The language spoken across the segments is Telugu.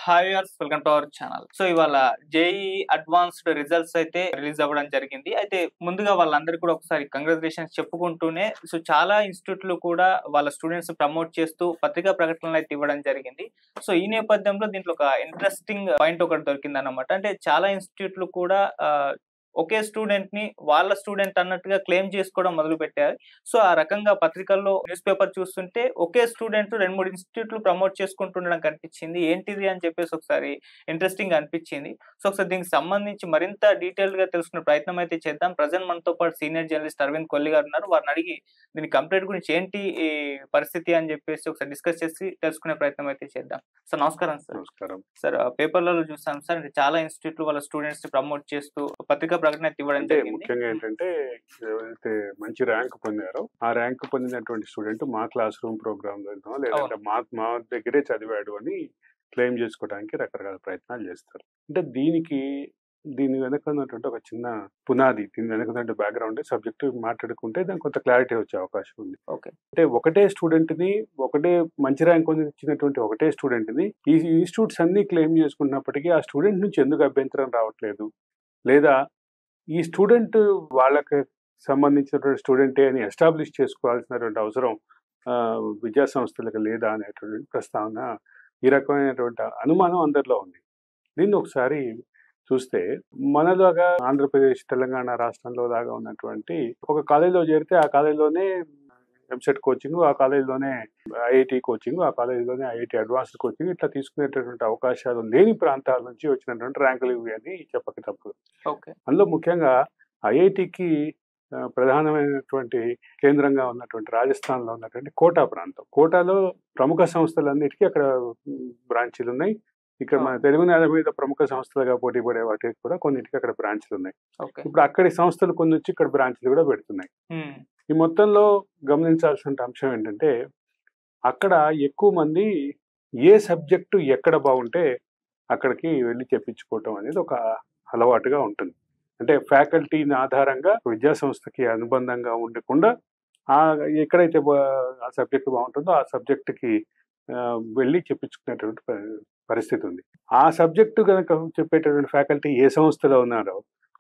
Hi viewers, welcome to our channel. So ఇవాళ జేఈఈ అడ్వాన్స్డ్ రిజల్ట్స్ అయితే రిలీజ్ అవ్వడం జరిగింది. అయితే ముందుగా వాళ్ళందరికీ కూడా ఒకసారి కంగ్రాచులేషన్స్ చెప్పుకుంటూనే చాలా ఇన్స్టిట్యూట్లు కూడా వాళ్ళ స్టూడెంట్స్ ప్రమోట్ చేస్తూ పత్రికా ప్రకటనలు అయితే ఇవ్వడం జరిగింది. సో ఈ నేపథ్యంలో దీంట్లో ఒక ఇంట్రెస్టింగ్ పాయింట్ ఒకటి దొరికిందన్నమాట. అంటే చాలా ఇన్స్టిట్యూట్లు కూడా ఒకే స్టూడెంట్ ని వాళ్ళ స్టూడెంట్ అన్నట్టుగా క్లెయిమ్ చేసుకోవడం మొదలుపెట్టారు. సో ఆ రకంగా పత్రికల్లో న్యూస్ పేపర్ చూస్తుంటే ఒకే స్టూడెంట్ 2-3 ఇన్స్టిట్యూట్లు ప్రమోట్ చేసుకుంటుండడం కనిపించింది. ఏంటిది అని చెప్పేసి ఒకసారి ఇంట్రెస్టింగ్ అనిపించింది. సో ఒకసారి దీనికి సంబంధించి మరింత డీటెయిల్డ్ గా తెలుసుకునే ప్రయత్నం అయితే చేద్దాం. ప్రజెంట్ మనతో పాటు సీనియర్ జర్నలిస్ట్ అరవింద్ కొల్లి గారు ఉన్నారు. వారిని అడిగి దీని కంప్లీట్ గురించి ఏంటి ఈ పరిస్థితి అని చెప్పేసి ఒకసారి డిస్కస్ చేసి తెలుసుకునే ప్రయత్నం అయితే చేద్దాం. సార్ నమస్కారం సార్. నమస్కారం సార్ పేపర్లలో చూసాం సార్, అంటే చాలా ఇన్స్టిట్యూట్లు వాళ్ళ స్టూడెంట్స్ ప్రమోట్ చేస్తూ పత్రికా ప్రకటన అయితే ఇవ్వడం అంటే జరిగింది. ముఖ్యంగా ఏంటంటే ఎవరైతే మంచి ర్యాంక్ పొందారో ఆ ర్యాంక్ పొందినటువంటి స్టూడెంట్ మా క్లాస్ రూమ్ ప్రోగ్రామ్ లో లేదంటే మా దగ్గరే చదివాడు అని క్లెయిమ్ చేసుకోవడానికి రకరకాల ప్రయత్నాలు చేస్తారు. అంటే దీని వెనక ఉన్నటువంటి ఒక చిన్న పునాది, దీని వెనక ఉన్నటువంటి బ్యాక్గ్రౌండ్ సబ్జెక్ట్ మాట్లాడుకుంటే దానికి కొంత క్లారిటీ వచ్చే అవకాశం ఉంది. ఓకే, అంటే ఒకటే మంచి ర్యాంక్ వచ్చినటువంటి ఒకటే స్టూడెంట్ ని ఈ ఇన్స్టిట్యూట్స్ అన్ని క్లెయిమ్ చేసుకున్నప్పటికీ ఆ స్టూడెంట్ నుంచి ఎందుకు అభ్యంతరం రావట్లేదు, లేదా ఈ స్టూడెంట్ వాళ్ళకి సంబంధించినటువంటి స్టూడెంటే అని ఎస్టాబ్లిష్ చేసుకోవాల్సినటువంటి అవసరం విద్యా సంస్థలకు లేదా అనేటువంటి ప్రస్తావన, ఈ రకమైనటువంటి అనుమానం అందరిలో ఉంది. దీన్ని ఒకసారి చూస్తే మనలాగా ఆంధ్రప్రదేశ్ తెలంగాణ రాష్ట్రంలో లాగా ఉన్నటువంటి ఒక కాలేజీలో చేరితే ఆ కాలేజీలోనే ఎంసెట్ కోచింగ్, ఆ కాలేజీలోనే ఐఐటి కోచింగ్, ఆ కాలేజీలోనే ఐఐటి అడ్వాన్స్డ్ కోచింగ్ ఇట్లా తీసుకునేటటువంటి అవకాశాలు లేని ప్రాంతాల నుంచి వచ్చినటువంటి ర్యాంకులు ఇవి అని చెప్పక తప్పదు. అందులో ముఖ్యంగా ఐఐటికి ప్రధానమైనటువంటి కేంద్రంగా ఉన్నటువంటి రాజస్థాన్లో ఉన్నటువంటి కోటా ప్రాంతం. కోటాలో ప్రముఖ సంస్థలన్నిటికీ అక్కడ బ్రాంచీలు ఉన్నాయి. ఇక్కడ మన తెలుగు నేల మీద ప్రముఖ సంస్థలుగా పోటీ పడే వాటికి కూడా కొన్నిటికి అక్కడ బ్రాంచ్లు ఉన్నాయి. ఇప్పుడు అక్కడి సంస్థలు కొన్ని వచ్చి ఇక్కడ బ్రాంచ్లు కూడా పెడుతున్నాయి. ఈ మొత్తంలో గమనించాల్సిన అంశం ఏంటంటే అక్కడ ఎక్కువ మంది ఏ సబ్జెక్టు ఎక్కడ బాగుంటే అక్కడికి వెళ్ళి చెప్పించుకోవటం అనేది ఒక అలవాటుగా ఉంటుంది. అంటే ఫ్యాకల్టీని ఆధారంగా విద్యా సంస్థకి అనుబంధంగా ఉండకుండా ఎక్కడైతే ఆ సబ్జెక్టు బాగుంటుందో ఆ సబ్జెక్టుకి వెళ్ళి చెప్పించుకునేటువంటి పరిస్థితి ఉంది. ఆ సబ్జెక్టు కనుక చెప్పేటటువంటి ఫ్యాకల్టీ ఏ సంస్థలో ఉన్నారో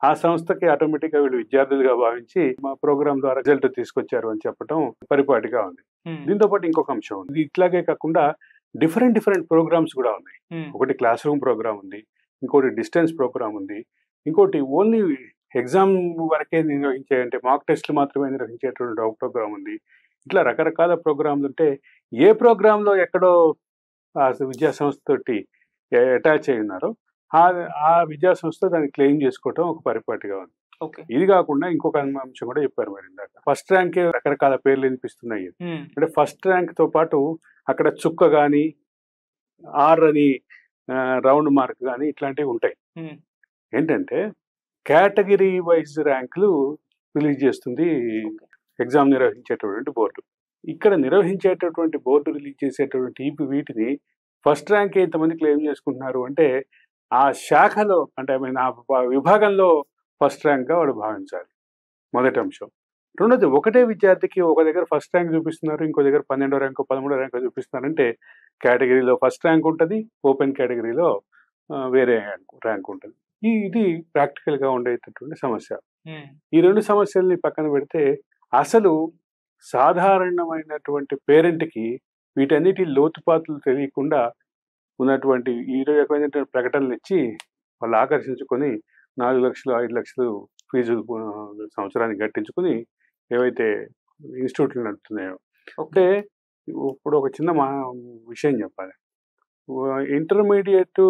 ఆ సంస్థకి ఆటోమేటిక్గా వీళ్ళు విద్యార్థులుగా భావించి మా ప్రోగ్రామ్ ద్వారా రిజల్ట్ తీసుకొచ్చారు అని చెప్పడం పరిపాటిగా ఉంది. దీంతో పాటు ఇంకొక అంశం ఉంది. ఇది ఇట్లాగే కాకుండా డిఫరెంట్ ప్రోగ్రామ్స్ కూడా ఉన్నాయి. ఒకటి క్లాస్ రూమ్ ప్రోగ్రామ్ ఉంది, ఇంకోటి డిస్టెన్స్ ప్రోగ్రామ్ ఉంది, ఇంకోటి ఓన్లీ ఎగ్జామ్ వరకే నిర్వహించే అంటే మాక్ టెస్ట్లు మాత్రమే నిర్వహించేటువంటి ఒక ప్రోగ్రామ్ ఉంది. ఇట్లా రకరకాల ప్రోగ్రాంలు ఉంటే ఏ ప్రోగ్రాంలో ఎక్కడో ఆ విద్యా సంస్థ తోటి అటాచ్ అయి ఉన్నారో ఆ విద్యా సంస్థ దాన్ని క్లెయిమ్ చేసుకోవటం ఒక పరిపాటిగా ఉంది. ఇది కాకుండా ఇంకొక అంశం కూడా చెప్పారు మరి ఇందాక. ఫస్ట్ ర్యాంక్ రకరకాల పేర్లు వినిపిస్తున్నాయి. అంటే ఫస్ట్ ర్యాంక్ తో పాటు అక్కడ చుక్క గాని ఆర్ అని రౌండ్ మార్క్ కానీ ఇట్లాంటివి ఉంటాయి. ఏంటంటే కేటగిరీ వైజ్ ర్యాంకులు రిలీజ్ చేస్తుంది ఎగ్జామ్ నిర్వహించేటటువంటి బోర్డు. ఇక్కడ నిర్వహించేటటువంటి బోర్డు రిలీజ్ చేసేటటువంటి వీటిని ఫస్ట్ ర్యాంక్ ఎంతమంది క్లెయిమ్ చేసుకుంటున్నారు అంటే ఆ శాఖలో అంటే ఆ విభాగంలో ఫస్ట్ ర్యాంక్గా వాడు భావించాలి. మొదటి అంశం. రెండోది, ఒకటే విద్యార్థికి ఒక దగ్గర ఫస్ట్ ర్యాంక్ చూపిస్తున్నారు, ఇంకో దగ్గర 12వ ర్యాంకు 13వ ర్యాంకు చూపిస్తున్నారంటే కేటగిరీలో ఫస్ట్ ర్యాంక్ ఉంటుంది, ఓపెన్ కేటగిరీలో వేరే ర్యాంక్ ఉంటుంది. ఇది ప్రాక్టికల్గా ఉండేటటువంటి సమస్య. ఈ రెండు సమస్యల్ని పక్కన పెడితే అసలు సాధారణమైనటువంటి పేరెంట్కి వీటన్నిటి లోతుపాతులు తెలియకుండా ఉన్నటువంటి ఈ రకమైనటువంటి ప్రకటనలు ఇచ్చి వాళ్ళు ఆకర్షించుకొని 4 లక్షలు 5 లక్షలు ఫీజు సంవత్సరానికి కట్టించుకుని ఏవైతే ఇన్స్టిట్యూట్లు నడుపుతున్నాయో. అంటే ఇప్పుడు ఒక చిన్న విషయం చెప్పాలి. ఇంటర్మీడియట్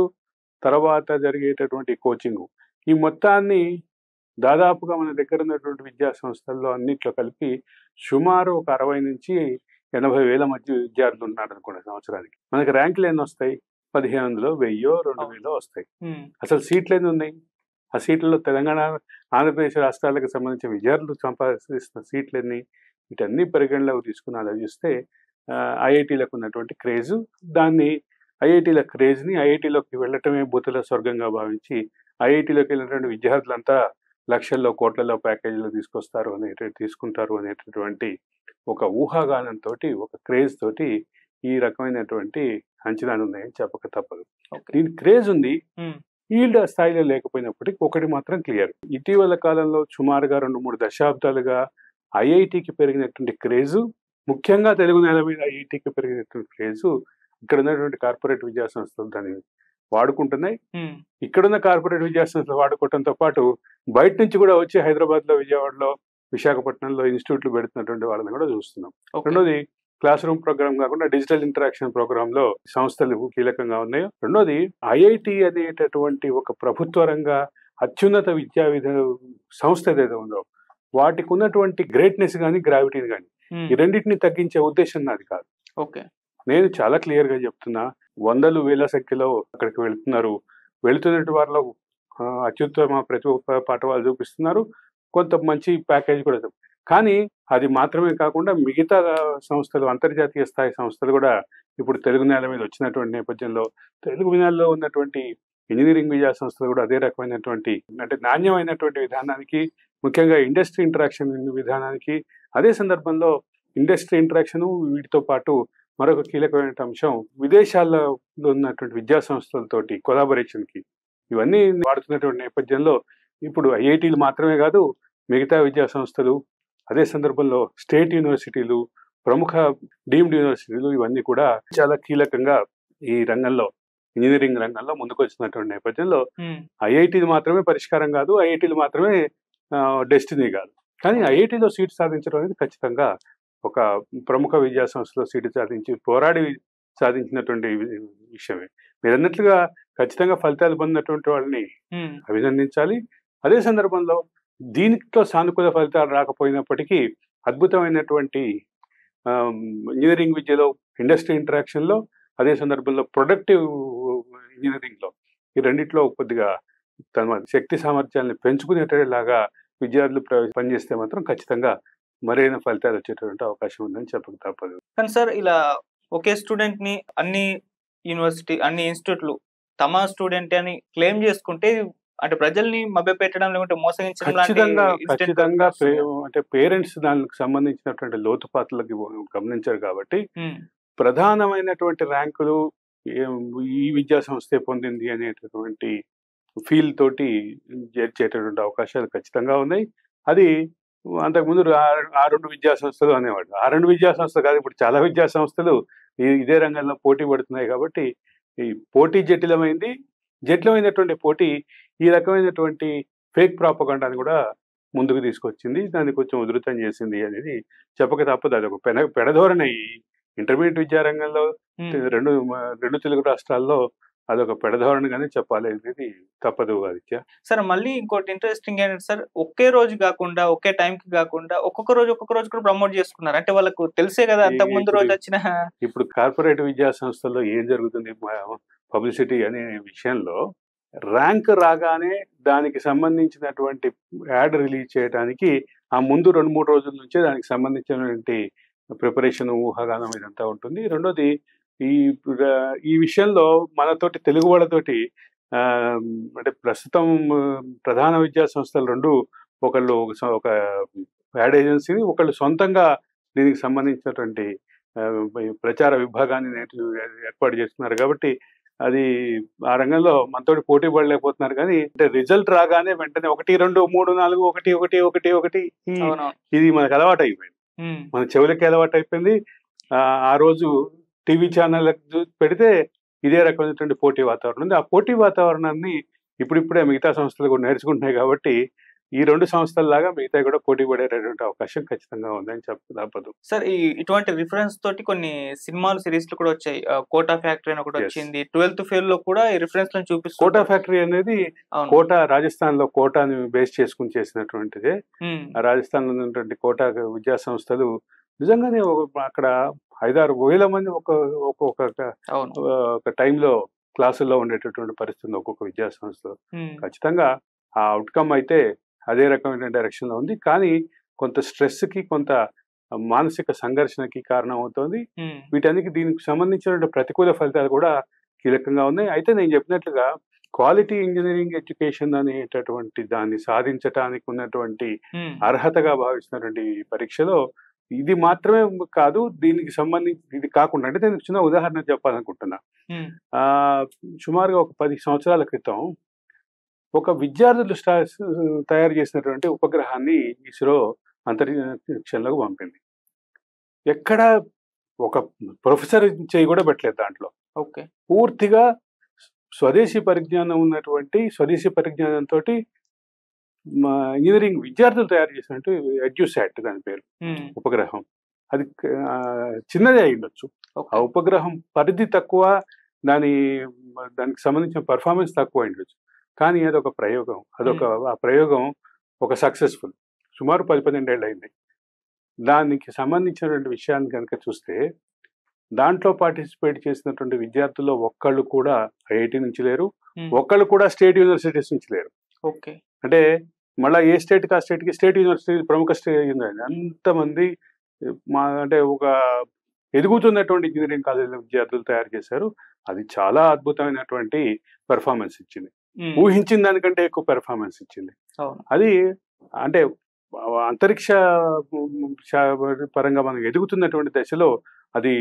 తర్వాత జరిగేటటువంటి కోచింగ్ ఈ మొత్తాన్ని దాదాపుగా మన దగ్గర ఉన్నటువంటి విద్యా సంస్థల్లో అన్నిట్లో కలిపి సుమారు ఒక 60 నుంచి 80,000 మధ్య విద్యార్థులు ఉన్నారు అనుకోండి సంవత్సరానికి. మనకి ర్యాంకులు ఎన్ని వస్తాయి? 1500, 1000, 2000 వస్తాయి. అసలు సీట్లు ఎన్ని ఉన్నాయి? ఆ సీట్లలో తెలంగాణ ఆంధ్రప్రదేశ్ రాష్ట్రాలకు సంబంధించిన విద్యార్థులు సంపాదిస్తున్న సీట్లు ఎన్ని? వీటన్ని పరిగణలోకి తీసుకుని ఆలోచిస్తే ఐఐటీలకు ఉన్నటువంటి క్రేజు, దాన్ని ఐఐటీల క్రేజ్ని ఐఐటీలోకి వెళ్ళటమే భూతుల స్వర్గంగా భావించి ఐఐటీలోకి వెళ్ళినటువంటి విద్యార్థులంతా లక్షల్లో కోట్లలో ప్యాకేజీలు తీసుకుంటారు అనేటటువంటి ఒక ఊహాగానంతో, ఒక క్రేజ్ తోటి ఈ రకమైనటువంటి అంచనాలు ఉన్నాయని చెప్పక తప్పదు. ఓకే. దీని క్రేజ్ ఉంది, హ్మ్. ఈల్డ్ ఆ స్థాయిలో లేకపోయినప్పటికీ ఒకటి మాత్రం క్లియర్. ఇటీవల కాలంలో సుమారుగా 2-3 దశాబ్దాలుగా ఐఐటికి పెరిగినటువంటి క్రేజు, ముఖ్యంగా తెలుగు నేల మీద ఐఐటికి పెరిగినటువంటి క్రేజు, ఇక్కడ ఉన్నటువంటి కార్పొరేట్ విద్యా సంస్థలు దాన్ని వాడుకుంటున్నాయి. హ్మ్. ఇక్కడున్న కార్పొరేట్ విద్యా సంస్థలు వాడుకోవడంతో పాటు బయట నుంచి కూడా వచ్చి హైదరాబాద్లో, విజయవాడలో, విశాఖపట్నంలో ఇన్స్టిట్యూట్లు పెడుతున్నటువంటి వాళ్ళని కూడా చూస్తున్నాం. ఓకే. రెండోది క్లాస్ రూమ్ ప్రోగ్రామ్ కాకుండా డిజిటల్ ఇంటరాక్షన్ ప్రోగ్రామ్ లో సంస్థలు కీలకంగా ఉన్నాయి. రెండోది ఐఐటి అనేటటువంటి ఒక ప్రభుత్వ రంగ అత్యున్నత విద్యా సంస్థ ఏదైతే ఉందో వాటికి ఉన్నటువంటి గ్రేట్నెస్ కానీ గ్రావిటీని కానీ హ్మ్. ఈ రెండింటిని తగ్గించే ఉద్దేశం నాది కాదు. ఓకే. నేను చాలా క్లియర్ గా చెప్తున్నా, వందలు వేల సంఖ్యలో అక్కడికి వెళ్తున్నారు. వెళుతున్నటువంటి వారిలో అత్యుత్తమ ప్రతిభ పాఠవాలు చూపిస్తున్నారు. కొంత మంచి ప్యాకేజ్ కూడా. కానీ అది మాత్రమే కాకుండా మిగతా సంస్థలు, అంతర్జాతీయ స్థాయి సంస్థలు కూడా ఇప్పుడు తెలుగు నేల మీద వచ్చినటువంటి నేపథ్యంలో తెలుగు నేలలో ఉన్నటువంటి ఇంజనీరింగ్ విద్యా సంస్థలు కూడా అదే రకమైనటువంటి అంటే నాణ్యమైనటువంటి విధానానికి, ముఖ్యంగా ఇండస్ట్రీ ఇంటరాక్షన్ విధానానికి, అదే సందర్భంలో ఇండస్ట్రీ ఇంటరాక్షన్ వీటితో పాటు మరొక కీలకమైన అంశం విదేశాల్లో ఉన్నటువంటి విద్యా సంస్థలతోటి కొలాబరేషన్కి ఇవన్నీ వాడుతున్నటువంటి నేపథ్యంలో ఇప్పుడు ఐఐటీలు మాత్రమే కాదు, మిగతా విద్యా సంస్థలు, అదే సందర్భంలో స్టేట్ యూనివర్సిటీలు, ప్రముఖ డీమ్డ్ యూనివర్సిటీలు ఇవన్నీ కూడా చాలా కీలకంగా ఈ రంగంలో, ఇంజనీరింగ్ రంగంలో ముందుకు వచ్చినటువంటి నేపథ్యంలో ఐఐటీలు మాత్రమే పరిష్కారం కాదు, ఐఐటీలు మాత్రమే డెస్టినీ కాదు. కానీ ఐఐటీలో సీట్ సాధించడం అనేది ఖచ్చితంగా ఒక ప్రముఖ విద్యా సంస్థలో సీటు సాధించి పోరాడి సాధించినటువంటి విషయమే. మీరు అన్నట్లుగా ఖచ్చితంగా ఫలితాలు పొందినటువంటి వాళ్ళని అభినందించాలి. అదే సందర్భంలో దీనితో సానుకూల ఫలితాలు రాకపోయినప్పటికీ అద్భుతమైనటువంటి ఇంజనీరింగ్ విద్యలో, ఇండస్ట్రీ ఇంటరాక్షన్లో, అదే సందర్భంలో ప్రొడక్టివ్ ఇంజనీరింగ్లో ఈ రెండిట్లో కొద్దిగా తమ శక్తి సామర్థ్యాలను పెంచుకునేలాగా విద్యార్థులు పనిచేస్తే మాత్రం ఖచ్చితంగా మరైన ఫలితాలు వచ్చేటువంటి అవకాశం ఉందని చెప్పక తప్పదు. కానీ సార్ ఇలా ఒకే స్టూడెంట్ ని అన్ని యూనివర్సిటీ, అన్ని ఇన్స్టిట్యూట్లు తమ స్టూడెంట్ అని క్లెయిమ్ చేసుకుంటే అంటే ప్రజల్ని మభ్యపెట్టడం లేకుంటే మోసగించడం ఖచ్చితంగా అంటే పేరెంట్స్ దానికి సంబంధించినటువంటి లోతుపాట్లకి గమనించారు కాబట్టి ప్రధానమైనటువంటి ర్యాంకులు ఈ విద్యా సంస్థే పొందింది అనేటటువంటి ఫీల్ తోటి చేర్చేటటువంటి అవకాశాలు ఖచ్చితంగా ఉన్నాయి. అది అంతకుముందు ఆ 2 విద్యా సంస్థలు అనేవాడు. ఆ 2 విద్యా సంస్థలు కాదు, ఇప్పుడు చాలా విద్యా సంస్థలు ఇదే రంగంలో పోటీ పడుతున్నాయి కాబట్టి ఈ పోటీ జటిలమైంది. జటిలమైనటువంటి పోటీ ఈ రకమైనటువంటి ఫేక్ ప్రాపగండాని కూడా ముందుకు తీసుకొచ్చింది, దాన్ని కొంచెం ఉధృతం చేసింది అనేది చెప్పక తప్పదు. అది ఒక పెడధోరణి ఇంటర్మీడియట్ విద్యారంగంలో రెండు తెలుగు రాష్ట్రాల్లో అదొక పెడధోరణిగానే చెప్పాలి అనేది తప్పదు ఆదిత్య. సార్ మళ్ళీ ఇంకోటి ఇంట్రెస్టింగ్ ఏంటంటే సార్, ఒకే రోజు కాకుండా ఒకే టైంకి కాకుండా ఒక్కొక్క రోజు కూడా ప్రమోట్ చేసుకున్నారు. అంటే వాళ్ళకు తెలిసే కదా అంతకు ముందు రోజు వచ్చిన. ఇప్పుడు కార్పొరేట్ విద్యా సంస్థల్లో ఏం జరుగుతుంది పబ్లిసిటీ అనే విషయంలో, ర్యాంక్ రాగానే దానికి సంబంధించినటువంటి యాడ్ రిలీజ్ చేయడానికి ఆ ముందు 2-3 రోజుల నుంచే దానికి సంబంధించినటువంటి ప్రిపరేషన్, ఊహాగానం ఇదంతా ఉంటుంది. రెండోది ఈ విషయంలో మనతోటి తెలుగు వాళ్ళతోటి అంటే ప్రస్తుతం ప్రధాన విద్యా సంస్థలు 2 ఒకళ్ళు ఒక యాడ్ ఏజెన్సీని, ఒకళ్ళు సొంతంగా దీనికి సంబంధించినటువంటి ప్రచార విభాగాన్ని ఏర్పాటు చేస్తున్నారు కాబట్టి అది ఆ రంగంలో మనతోటి పోటీ పడలేకపోతున్నారు. కానీ అంటే రిజల్ట్ రాగానే వెంటనే 1, 2, 3, 4 1 ఇది మనకు అలవాటు అయిపోయింది, మన చెవులకి అలవాటు అయిపోయింది. ఆ రోజు టీవీ ఛానల్ పెడితే ఇదే రకమైనటువంటి పోటీ వాతావరణం ఉంది. ఆ పోటీ వాతావరణాన్ని ఇప్పుడిప్పుడే మిగతా సంస్థలు కూడా నేర్చుకుంటున్నాయి కాబట్టి ఈ 2 సంస్థల్లాగా మిగతా కూడా పోటీ పడేటటువంటి అవకాశం ఖచ్చితంగా ఉందని తప్పదు. సార్ ఇటువంటి రిఫరెన్స్ తోటి కొన్ని సినిమాలు, సిరీస్లు కూడా వచ్చాయి. కోటా ఫ్యాక్టరీ అని ఒకటి వచ్చింది. 12th ఫెయిల్ లో కూడా ఈ రిఫరెన్స్ లను చూపిస్తుంది. కోటా ఫ్యాక్టరీ అనేది కోటా, రాజస్థాన్ లో కోటాని బేస్ చేసుకుని చేసినటువంటిదే. రాజస్థాన్ లో ఉన్నటువంటి కోటా విద్యా సంస్థలు నిజంగానే అక్కడ 5-6 వేల మంది ఒక టైంలో క్లాసుల్లో ఉండేటటువంటి పరిస్థితి ఒక్కొక్క విద్యా సంస్థలో. ఖచ్చితంగా ఆ అవుట్కమ్ అయితే అదే రకమైన డైరెక్షన్ లో ఉంది. కానీ కొంత స్ట్రెస్ కి, కొంత మానసిక సంఘర్షణకి కారణం అవుతుంది. వీటన్నిటికి దీనికి సంబంధించిన ప్రతికూల ఫలితాలు కూడా కీలకంగా ఉన్నాయి. అయితే నేను చెప్పినట్లుగా క్వాలిటీ ఇంజనీరింగ్ ఎడ్యుకేషన్ అనేటటువంటి దాన్ని సాధించటానికి ఉన్నటువంటి అర్హతగా భావిస్తున్నటువంటి పరీక్షలో ఇది మాత్రమే కాదు, దీనికి సంబంధించి ఇది కాకుండా అంటే నేను చిన్న ఉదాహరణ చెప్పాలనుకుంటున్నా. సుమారుగా ఒక 10 సంవత్సరాల క్రితం ఒక విద్యార్థులు తయారు చేసినటువంటి ఉపగ్రహాన్ని ఇస్రో అంతరిక్షంలోకి పంపింది. ఎక్కడ ఒక ప్రొఫెసర్ చేయి కూడా పెట్టలేదు దాంట్లో. ఓకే. పూర్తిగా స్వదేశీ పరిజ్ఞానంతో ఇంజనీరింగ్ విద్యార్థులు తయారు చేసినట్టు ఎడ్యుసాట్ దాని పేరు ఉపగ్రహం. అది చిన్నదే అయి ఉండొచ్చు. ఆ ఉపగ్రహం పరిధి తక్కువ, దానికి సంబంధించిన పర్ఫార్మెన్స్ తక్కువ అయి ఉండొచ్చు. కానీ అదొక ప్రయోగం. ఆ ప్రయోగం ఒక సక్సెస్ఫుల్. సుమారు 10-12 ఏళ్ళు అయింది. దానికి సంబంధించినటువంటి విషయాన్ని కనుక చూస్తే దాంట్లో పార్టిసిపేట్ చేసినటువంటి విద్యార్థుల్లో ఒక్కళ్ళు కూడా ఐఐటి నుంచి లేరు, ఒక్కళ్ళు కూడా స్టేట్ యూనివర్సిటీస్ నుంచి లేరు. ఓకే. అంటే మళ్ళీ ఏ స్టేట్కి ఆ స్టేట్కి స్టేట్ యూనివర్సిటీ ప్రముఖ స్టేట్ అంతమంది అంటే ఒక ఎదుగుతున్నటువంటి ఇంజనీరింగ్ కాలేజీల విద్యార్థులు తయారు చేశారు. అది చాలా అద్భుతమైనటువంటి పెర్ఫార్మెన్స్ ఇచ్చింది. ఊహించిన దానికంటే ఎక్కువ పెర్ఫార్మెన్స్ ఇచ్చింది. అది అంటే అంతరిక్ష పరంగా మనం ఎదుగుతున్నటువంటి దశలో అది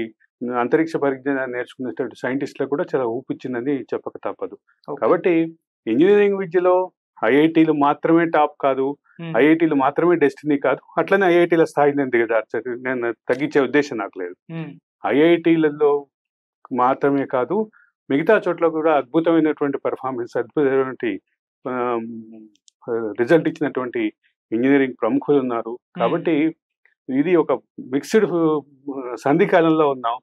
అంతరిక్ష పరిజ్ఞానాన్ని నేర్చుకునేటువంటి సైంటిస్టులకు కూడా చాలా ఊపిచ్చిందని చెప్పక తప్పదు. కాబట్టి ఇంజనీరింగ్ విద్యలో ఐఐటీలు మాత్రమే టాప్ కాదు, ఐఐటీలు మాత్రమే డెస్టినీ కాదు, అట్లనే ఐఐటీల స్థాయి నేను తగ్గించే ఉద్దేశం నాకు లేదు. ఐఐటీలలో మాత్రమే కాదు, మిగతా చోట్ల కూడా అద్భుతమైనటువంటి పెర్ఫార్మెన్స్, అద్భుతమైనటువంటి రిజల్ట్ ఇచ్చినటువంటి ఇంజనీరింగ్ ప్రముఖులు ఉన్నారు. కాబట్టి ఇది ఒక మిక్స్డ్ సంధికాలంలో ఉన్నాం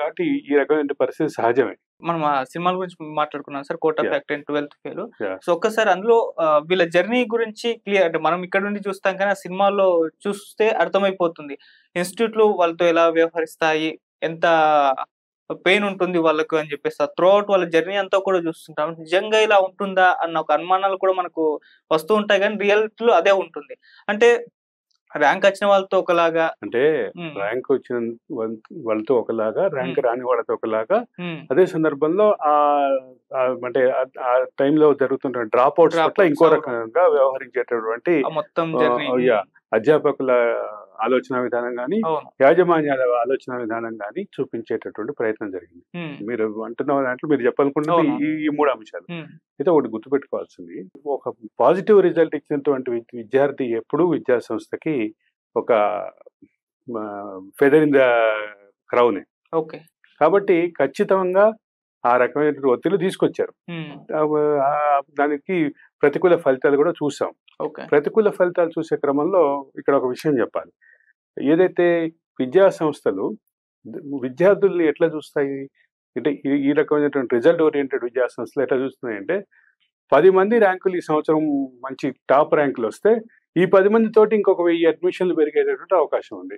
కాబట్టి ఈ రకమైన పరిస్థితి సహజమే. మనం ఆ సినిమాల గురించి మాట్లాడుకున్నాం sir, Kota factory, 12th fail. So ఒక్కసారి అందులో వీళ్ళ జర్నీ గురించి క్లియర్, అంటే మనం ఇక్కడ నుండి చూస్తాం కానీ ఆ సినిమాలో చూస్తే అర్థమైపోతుంది ఇన్స్టిట్యూట్లు వాళ్ళతో ఎలా వ్యవహరిస్తాయి, ఎంత పెయిన్ ఉంటుంది వాళ్ళకు అని చెప్పేసి. త్రూ అవుట్ వాళ్ళ జర్నీ అంతా కూడా చూస్తుంటాం. నిజంగా ఇలా ఉంటుందా అన్న ఒక అనుమానాలు కూడా మనకు వస్తూ ఉంటాయి, కానీ రియాలిటీలో అదే ఉంటుంది. అంటే ర్యాంక్ వచ్చిన వాళ్ళతో ఒకలాగా, అంటే ర్యాంక్ వచ్చిన వాళ్ళతో ఒకలాగా, ర్యాంక్ రాని వాళ్ళతో ఒకలాగా, అదే సందర్భంలో అంటే ఆ టైంలో జరుగుతున్న డ్రాప్ అవుట్స్ పట్ల ఇంకో రకంగా వ్యవహరించేటటువంటి అధ్యాపకుల ఆలోచన విధానం కానీ, యాజమాన్యాల ఆలోచన విధానం కానీ చూపించేటటువంటి ప్రయత్నం జరిగింది. మీరు అంటున్న దాంట్లో మీరు చెప్పాలనుకున్నది ఈ 3 అంశాలు. అయితే ఒకటి గుర్తుపెట్టుకోవాల్సింది, ఒక పాజిటివ్ రిజల్ట్ ఇచ్చినటువంటి విద్యార్థి ఎప్పుడూ విద్యా సంస్థకి ఒక ఫెదర్ ఇన్ ద క్రౌనే. ఓకే. కాబట్టి ఖచ్చితంగా ఆ రకమైన ఒత్తిళ్లు తీసుకొచ్చారు. దానికి ప్రతికూల ఫలితాలు కూడా చూసాం. ప్రతికూల ఫలితాలు చూసే క్రమంలో ఇక్కడ ఒక విషయం చెప్పాలి. ఏదైతే విద్యా సంస్థలు విద్యార్థుల్ని ఎట్లా చూస్తాయి అంటే, ఈ రకమైనటువంటి రిజల్ట్ ఓరియంటెడ్ విద్యా సంస్థలు ఎట్లా చూస్తున్నాయంటే, 10 మంది ర్యాంకులు ఈ సంవత్సరం మంచి టాప్ ర్యాంకులు వస్తే ఈ 10 మందితోటి ఇంకొక 1000 అడ్మిషన్లు పెరిగేటటువంటి అవకాశం ఉంది.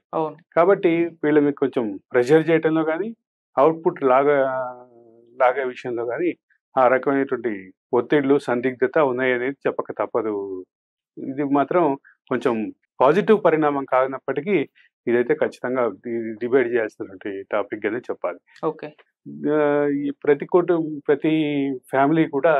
కాబట్టి వీళ్ళ మీద కొంచెం ప్రెషర్ చేయడంలో కానీ, అవుట్పుట్ లాగే విషయంలో కానీ ఆ రకమైనటువంటి ఒత్తిళ్లు, సందిగ్ధత ఉన్నాయనేది చెప్పక తప్పదు. ఇది మాత్రం కొంచెం పాజిటివ్ పరిణామం కానప్పటికీ ఇదైతే ఖచ్చితంగా డిబేట్ చేయాల్సినటువంటి టాపిక్ అనే చెప్పాలి. ఓకే. ప్రతి ఫ్యామిలీ కూడా